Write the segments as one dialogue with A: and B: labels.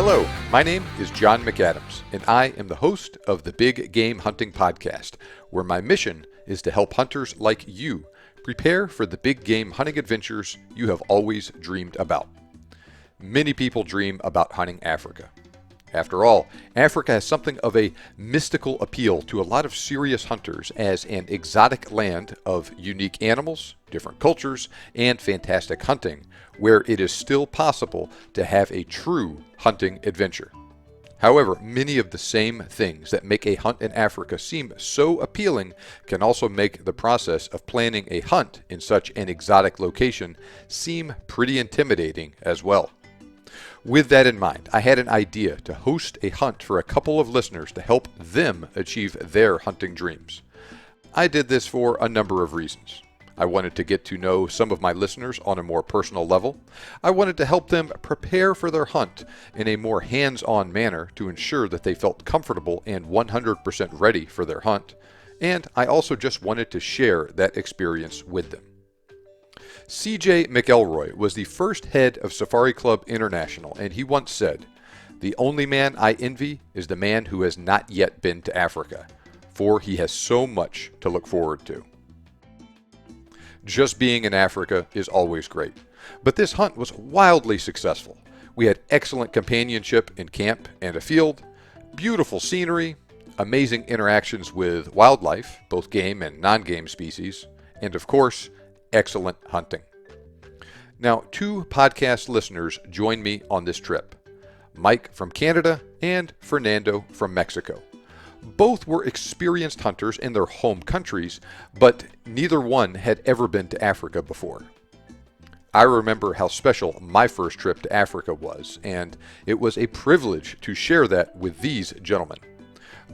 A: Hello, my name is John McAdams, and I am the host of the Big Game Hunting Podcast, where my mission is to help hunters like you prepare for the big game hunting adventures you have always dreamed about. Many people dream about hunting Africa. After all, Africa has something of a mystical appeal to a lot of serious hunters as an exotic land of unique animals, different cultures, and fantastic hunting, where it is still possible to have a true hunting adventure. However, many of the same things that make a hunt in Africa seem so appealing can also make the process of planning a hunt in such an exotic location seem pretty intimidating as well. With that in mind, I had an idea to host a hunt for a couple of listeners to help them achieve their hunting dreams. I did this for a number of reasons. I wanted to get to know some of my listeners on a more personal level. I wanted to help them prepare for their hunt in a more hands-on manner to ensure that they felt comfortable and 100% ready for their hunt. And I also just wanted to share that experience with them. C.J. McElroy was the first head of Safari Club International, and he once said, "The only man I envy is the man who has not yet been to Africa, for he has so much to look forward to." Just being in Africa is always great, but this hunt was wildly successful. We had excellent companionship in camp and afield, beautiful scenery, amazing interactions with wildlife, both game and non-game species, and of course, excellent hunting. Now, two podcast listeners joined me on this trip, Mike from Canada and Fernando from Mexico. Both were experienced hunters in their home countries, but neither one had ever been to Africa before. I remember how special my first trip to Africa was, and it was a privilege to share that with these gentlemen.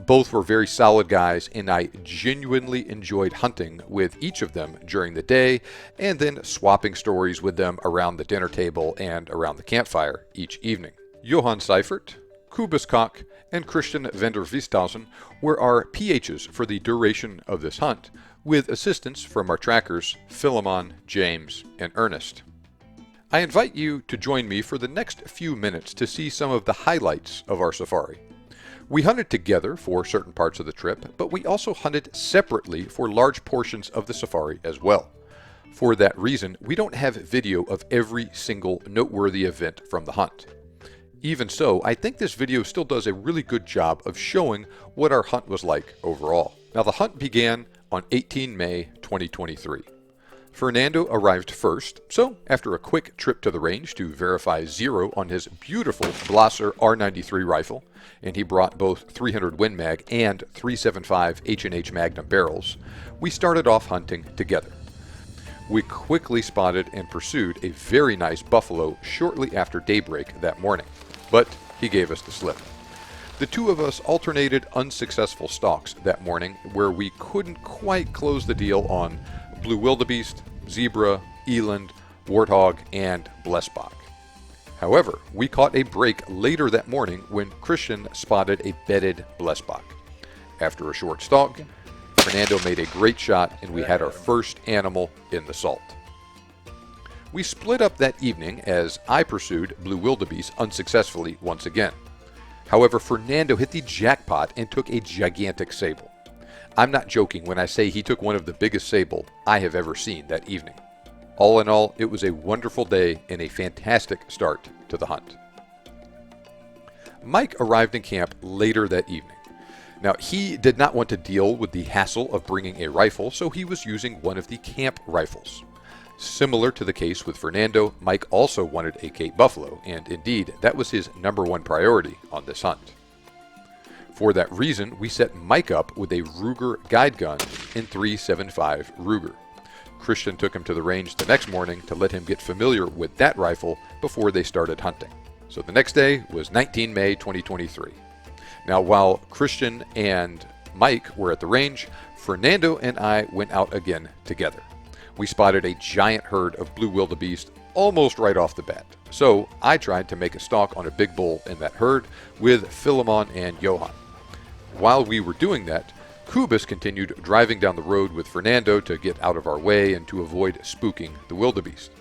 A: Both were very solid guys, and I genuinely enjoyed hunting with each of them during the day and then swapping stories with them around the dinner table and around the campfire each evening. Johan Seifert, Kobus Kok, and Christian van der Wiesthausen were our PHs for the duration of this hunt, with assistance from our trackers Philemon, James, and Ernest. I invite you to join me for the next few minutes to see some of the highlights of our safari. We hunted together for certain parts of the trip, but we also hunted separately for large portions of the safari as well. For that reason, we don't have video of every single noteworthy event from the hunt. Even so, I think this video still does a really good job of showing what our hunt was like overall. Now, the hunt began on 18 May 2023. Fernando arrived first, so after a quick trip to the range to verify zero on his beautiful Blaser R93 rifle, and he brought both 300 Win Mag and 375 H&H Magnum barrels, we started off hunting together. We quickly spotted and pursued a very nice buffalo shortly after daybreak that morning, but he gave us the slip. The two of us alternated unsuccessful stalks that morning where we couldn't quite close the deal on blue wildebeest, zebra, eland, warthog, and blessbok. However, we caught a break later that morning when Christian spotted a bedded blessbok. After a short stalk, Fernando made a great shot and we had our first animal in the salt. We split up that evening as I pursued blue wildebeest unsuccessfully once again. However, Fernando hit the jackpot and took a gigantic sable. I'm not joking when I say he took one of the biggest sable I have ever seen that evening. All in all, it was a wonderful day and a fantastic start to the hunt. Mike arrived in camp later that evening. Now, he did not want to deal with the hassle of bringing a rifle, so he was using one of the camp rifles. Similar to the case with Fernando, Mike also wanted a Cape Buffalo, and indeed, that was his number one priority on this hunt. For that reason, we set Mike up with a Ruger guide gun in .375 Ruger. Christian took him to the range the next morning to let him get familiar with that rifle before they started hunting. So the next day was 19 May 2023. Now, while Christian and Mike were at the range, Fernando and I went out again together. We spotted a giant herd of blue wildebeest almost right off the bat. So I tried to make a stalk on a big bull in that herd with Philemon and Johan. While we were doing that, Kobus continued driving down the road with Fernando to get out of our way and to avoid spooking the wildebeest.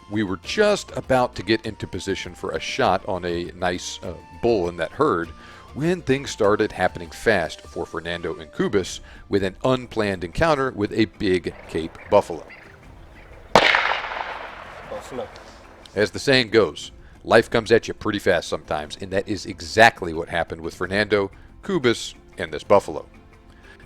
A: We were just about to get into position for a shot on a nice bull in that herd when things started happening fast for Fernando and Kubis with an unplanned encounter with a big Cape buffalo.
B: Buffalo.
A: As the saying goes, life comes at you pretty fast sometimes, and that is exactly what happened with Fernando, Kubis, and this buffalo.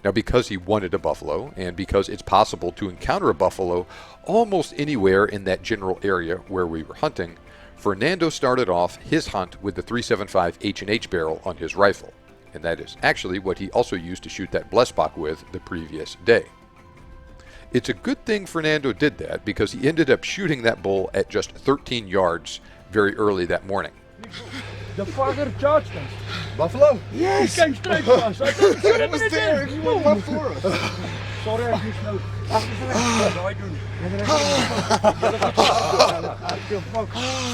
A: Now, because he wanted a buffalo, and because it's possible to encounter a buffalo almost anywhere in that general area where we were hunting, Fernando started off his hunt with the .375 H&H barrel on his rifle, and that is actually what he also used to shoot that blessbok with the previous day. It's a good thing Fernando did that because he ended up shooting that bull at just 13 yards very early that morning.
B: The father charged us.
C: Buffalo?
B: Yes. He came straight to us. I thought,
C: It was there. He went up for us.
B: sorry, I just know.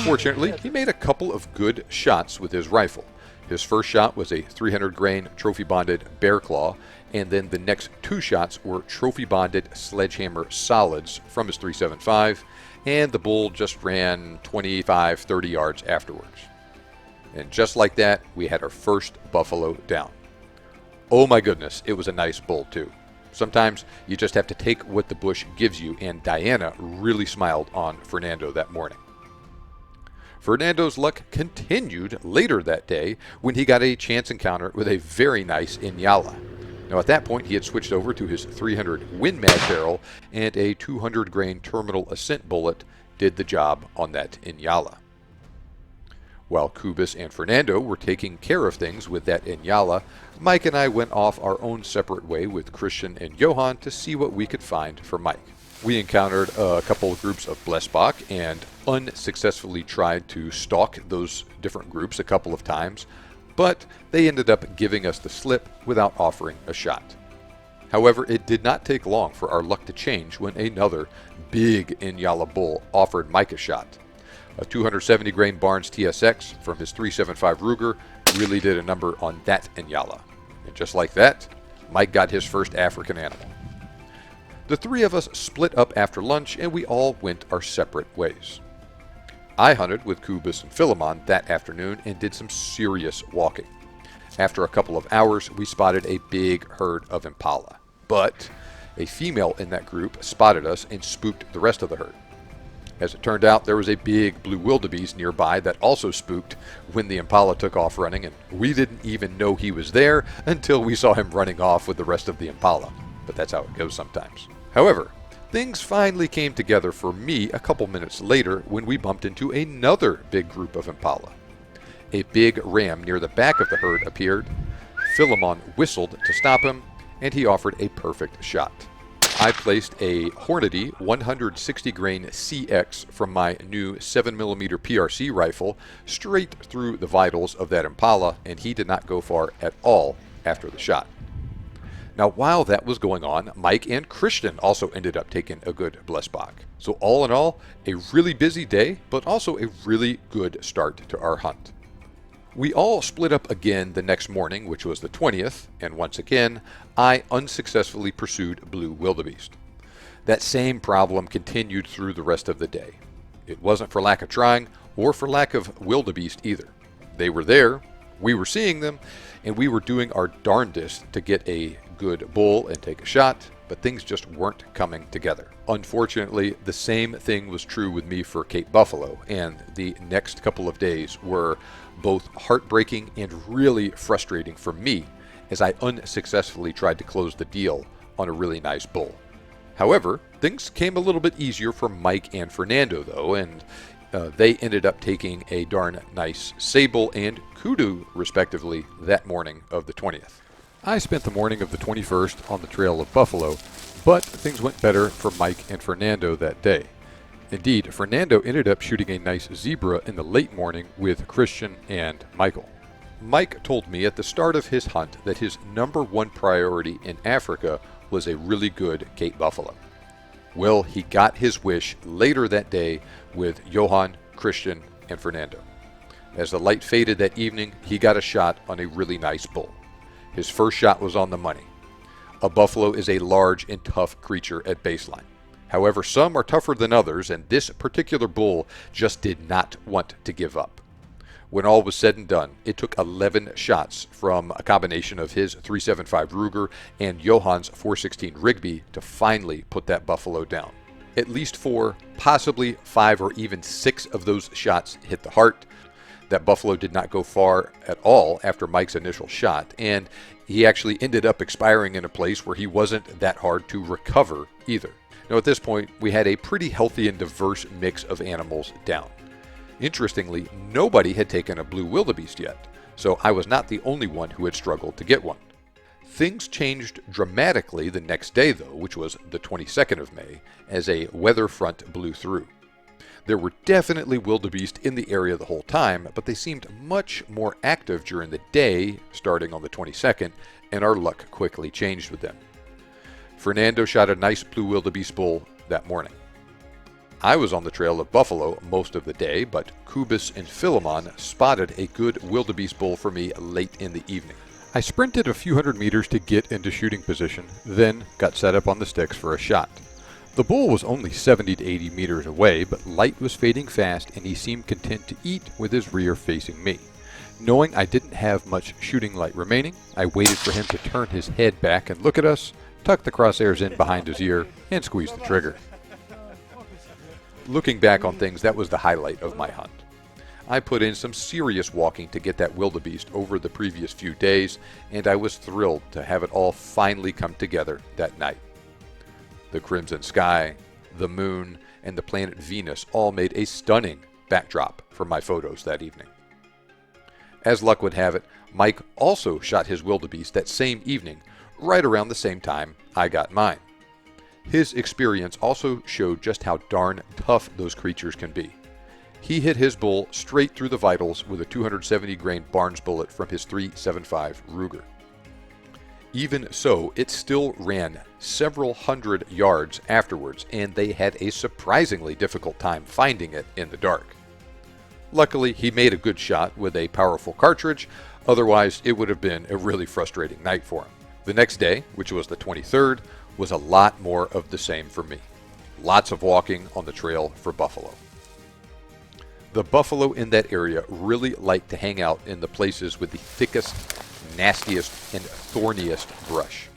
A: Fortunately, he made a couple of good shots with his rifle. His first shot was a 300 grain trophy bonded bear claw, and then the next two shots were trophy bonded sledgehammer solids from his .375, and the bull just ran 25-30 yards afterwards. And just like that, we had our first buffalo down. Oh my goodness, it was a nice bull too. Sometimes you just have to take what the bush gives you, and Diana really smiled on Fernando that morning. Fernando's luck continued later that day when he got a chance encounter with a very nice Inyala. Now at that point he had switched over to his 300 Win Mag barrel, and a 200 grain terminal ascent bullet did the job on that Inyala. While Kubis and Fernando were taking care of things with that Inyala, Mike and I went off our own separate way with Christian and Johan to see what we could find for Mike. We encountered a couple of groups of blessbok and unsuccessfully tried to stalk those different groups a couple of times, but they ended up giving us the slip without offering a shot. However, it did not take long for our luck to change when another big Inyala bull offered Mike a shot. A 270 grain Barnes TSX from his .375 Ruger really did a number on that Inyala. And just like that, Mike got his first African animal. The three of us split up after lunch, and we all went our separate ways. I hunted with Kubis and Philemon that afternoon and did some serious walking. After a couple of hours, we spotted a big herd of impala, but a female in that group spotted us and spooked the rest of the herd. As it turned out, there was a big blue wildebeest nearby that also spooked when the impala took off running, and we didn't even know he was there until we saw him running off with the rest of the impala. But that's how it goes sometimes. However, things finally came together for me a couple minutes later when we bumped into another big group of impala. A big ram near the back of the herd appeared. Philemon whistled to stop him, and he offered a perfect shot. I placed a Hornady 160 grain CX from my new 7mm PRC rifle straight through the vitals of that impala, and he did not go far at all after the shot. Now, while that was going on, Mike and Christian also ended up taking a good blessbok. So all in all, a really busy day, but also a really good start to our hunt. We all split up again the next morning, which was the 20th, and once again, I unsuccessfully pursued blue wildebeest. That same problem continued through the rest of the day. It wasn't for lack of trying, or for lack of wildebeest either. They were there, we were seeing them, and we were doing our darndest to get a good bull and take a shot, but things just weren't coming together. Unfortunately, the same thing was true with me for Cape Buffalo, and the next couple of days were both heartbreaking and really frustrating for me as I unsuccessfully tried to close the deal on a really nice bull. However, things came a little bit easier for Mike and Fernando though, and they ended up taking a darn nice sable and kudu respectively that morning of the 20th. I spent the morning of the 21st on the trail of buffalo, but things went better for Mike and Fernando that day. Indeed, Fernando ended up shooting a nice zebra in the late morning with Christian and Michael. Mike told me at the start of his hunt that his #1 priority in Africa was a really good Cape buffalo. Well, he got his wish later that day with Johan, Christian, and Fernando. As the light faded that evening, he got a shot on a really nice bull. His first shot was on the money. A buffalo is a large and tough creature at baseline. However, some are tougher than others, and this particular bull just did not want to give up. When all was said and done, it took 11 shots from a combination of his .375 Ruger and Johann's .416 Rigby to finally put that buffalo down. At least 4, possibly 5 or even 6 of those shots hit the heart. That buffalo did not go far at all after Mike's initial shot, and he actually ended up expiring in a place where he wasn't that hard to recover either. Now at this point, we had a pretty healthy and diverse mix of animals down. Interestingly, nobody had taken a blue wildebeest yet, so I was not the only one who had struggled to get one. Things changed dramatically the next day though, which was the 22nd of May, as a weather front blew through. There were definitely wildebeest in the area the whole time, but they seemed much more active during the day, starting on the 22nd, and our luck quickly changed with them. Fernando shot a nice blue wildebeest bull that morning. I was on the trail of buffalo most of the day, but Kubis and Philemon spotted a good wildebeest bull for me late in the evening. I sprinted a few hundred meters to get into shooting position, then got set up on the sticks for a shot. The bull was only 70 to 80 meters away, but light was fading fast and he seemed content to eat with his rear facing me. Knowing I didn't have much shooting light remaining, I waited for him to turn his head back and look at us, tuck the crosshairs in behind his ear, and squeeze the trigger. Looking back on things, that was the highlight of my hunt. I put in some serious walking to get that wildebeest over the previous few days, and I was thrilled to have it all finally come together that night. The crimson sky, the moon, and the planet Venus all made a stunning backdrop for my photos that evening. As luck would have it, Mike also shot his wildebeest that same evening, right around the same time I got mine. His experience also showed just how darn tough those creatures can be. He hit his bull straight through the vitals with a 270 grain Barnes bullet from his .375 Ruger. Even so, it still ran several hundred yards afterwards, and they had a surprisingly difficult time finding it in the dark. Luckily, he made a good shot with a powerful cartridge, otherwise it would have been a really frustrating night for him. The next day, which was the 23rd, was a lot more of the same for me. Lots of walking on the trail for buffalo. The buffalo in that area really like to hang out in the places with the thickest, nastiest, and thorniest brush.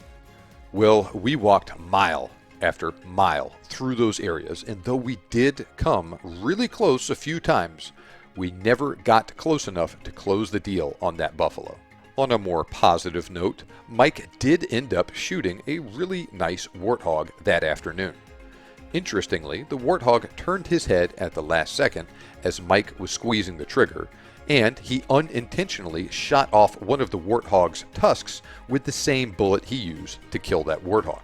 A: Well, we walked mile after mile through those areas, and though we did come really close a few times, we never got close enough to close the deal on that buffalo. On a more positive note, Mike did end up shooting a really nice warthog that afternoon. Interestingly, the warthog turned his head at the last second as Mike was squeezing the trigger, and he unintentionally shot off one of the warthog's tusks with the same bullet he used to kill that warthog.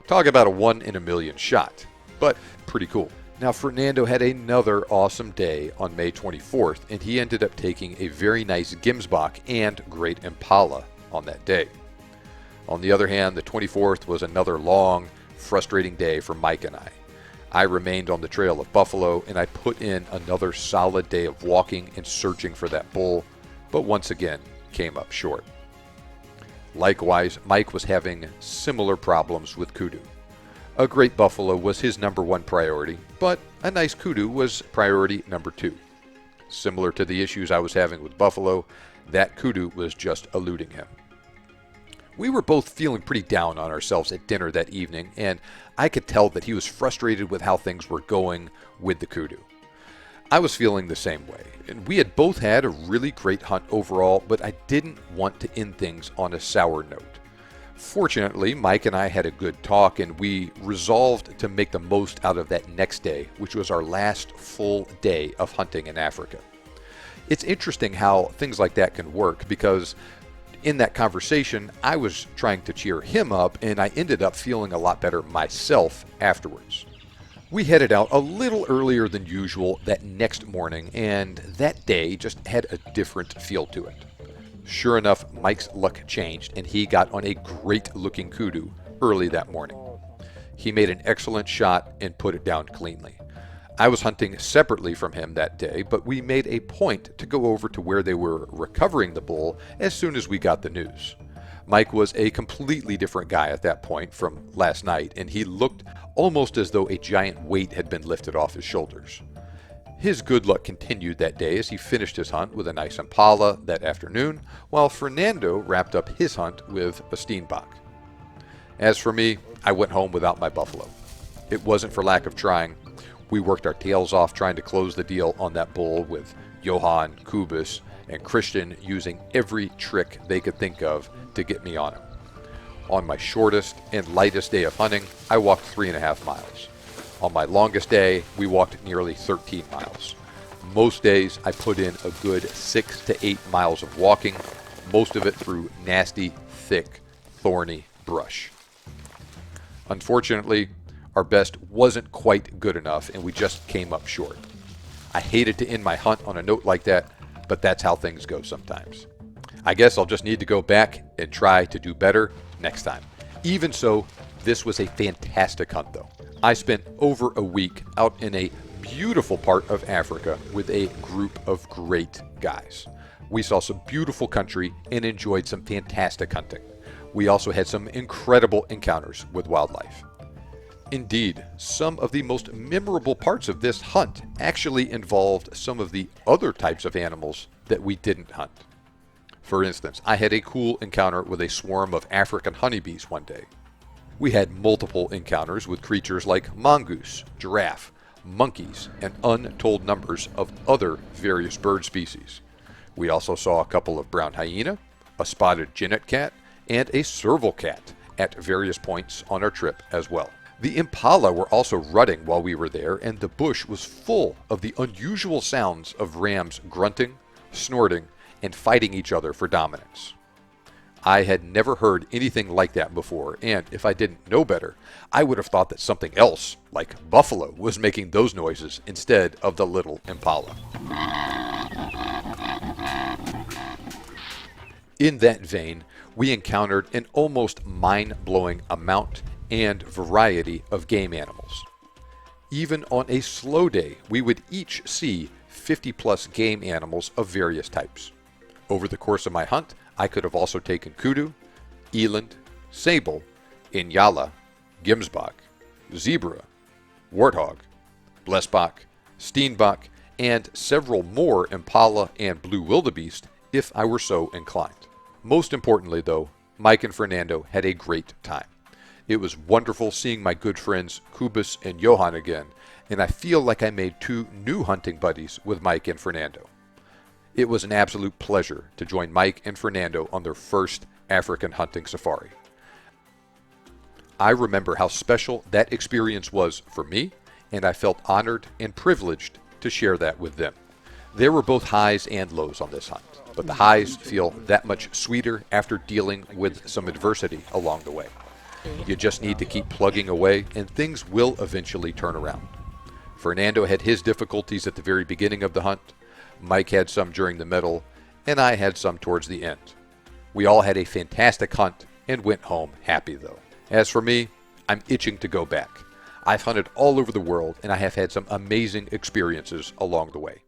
A: Talk about a 1 in a million shot, but pretty cool. Now, Fernando had another awesome day on May 24th, and he ended up taking a very nice Gemsbok and great Impala on that day. On the other hand, the 24th was another long, frustrating day for Mike and I. I remained on the trail of buffalo, and I put in another solid day of walking and searching for that bull, but once again came up short. Likewise, Mike was having similar problems with kudu. A great buffalo was his #1 priority, but a nice kudu was priority #2. Similar to the issues I was having with buffalo, that kudu was just eluding him. We were both feeling pretty down on ourselves at dinner that evening, and I could tell that he was frustrated with how things were going with the kudu. I was feeling the same way, and we had both had a really great hunt overall, but I didn't want to end things on a sour note. Fortunately, Mike and I had a good talk, and we resolved to make the most out of that next day, which was our last full day of hunting in Africa. It's interesting how things like that can work, because in that conversation, I was trying to cheer him up, and I ended up feeling a lot better myself afterwards. We headed out a little earlier than usual that next morning, and that day just had a different feel to it. Sure enough, Mike's luck changed, and he got on a great-looking kudu early that morning. He made an excellent shot and put it down cleanly. I was hunting separately from him that day, but we made a point to go over to where they were recovering the bull as soon as we got the news. Mike was a completely different guy at that point from last night, and he looked almost as though a giant weight had been lifted off his shoulders. His good luck continued that day as he finished his hunt with a nice impala that afternoon, while Fernando wrapped up his hunt with a steenbok. As for me, I went home without my buffalo. It wasn't for lack of trying. We worked our tails off trying to close the deal on that bull, with Johan, Kubis, and Christian using every trick they could think of to get me on him. On my shortest and lightest day of hunting, I walked 3.5 miles. On my longest day, we walked nearly 13 miles. Most days, I put in a good 6 to 8 miles of walking, most of it through nasty, thick, thorny brush. Unfortunately, our best wasn't quite good enough, and we just came up short. I hated to end my hunt on a note like that, but that's how things go sometimes. I guess I'll just need to go back and try to do better next time. Even so, this was a fantastic hunt though. I spent over a week out in a beautiful part of Africa with a group of great guys. We saw some beautiful country and enjoyed some fantastic hunting. We also had some incredible encounters with wildlife. Indeed, some of the most memorable parts of this hunt actually involved some of the other types of animals that we didn't hunt. For instance, I had a cool encounter with a swarm of African honeybees one day. We had multiple encounters with creatures like mongoose, giraffe, monkeys, and untold numbers of other various bird species. We also saw a couple of brown hyena, a spotted genet cat, and a serval cat at various points on our trip as well. The impala were also rutting while we were there, and the bush was full of the unusual sounds of rams grunting, snorting, and fighting each other for dominance. I had never heard anything like that before, and if I didn't know better, I would have thought that something else, like buffalo, was making those noises instead of the little impala. In that vein, we encountered an almost mind-blowing amount and variety of game animals. Even on a slow day, we would each see 50+ game animals of various types. Over the course of my hunt, I could have also taken kudu, eland, sable, inyala, gemsbok, zebra, warthog, blesbok, steenbok, and several more impala and blue wildebeest if I were so inclined. Most importantly though, Mike and Fernando had a great time. It was wonderful seeing my good friends Kubis and Johan again, and I feel like I made 2 new hunting buddies with Mike and Fernando. It was an absolute pleasure to join Mike and Fernando on their first African hunting safari. I remember how special that experience was for me, and I felt honored and privileged to share that with them. There were both highs and lows on this hunt, but the highs feel that much sweeter after dealing with some adversity along the way. You just need to keep plugging away, and things will eventually turn around. Fernando had his difficulties at the very beginning of the hunt, Mike had some during the middle, and I had some towards the end. We all had a fantastic hunt and went home happy though. As for me, I'm itching to go back. I've hunted all over the world, and I have had some amazing experiences along the way.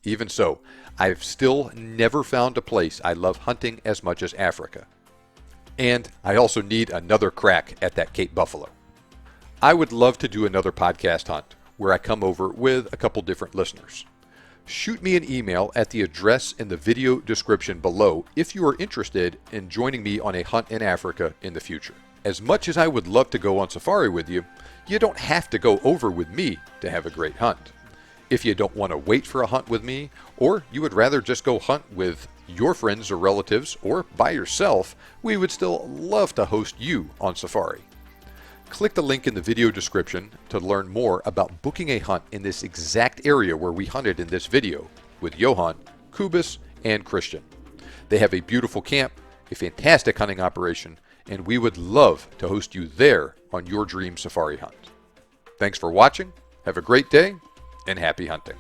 A: Even so, I've still never found a place I love hunting as much as Africa. And I also need another crack at that Cape buffalo. I would love to do another podcast hunt where I come over with a couple different listeners. Shoot me an email at the address in the video description below if you are interested in joining me on a hunt in Africa in the future. As much as I would love to go on safari with you, you don't have to go over with me to have a great hunt. If you don't want to wait for a hunt with me, or you would rather just go hunt with your friends or relatives or by yourself, we would still love to host you on safari. Click the link in the video description to learn more about booking a hunt in this exact area where we hunted in this video with Johan, Kubis, and Christian. They have a beautiful camp, a fantastic hunting operation, and we would love to host you there on your dream safari hunt. Thanks for watching, have a great day, and happy hunting.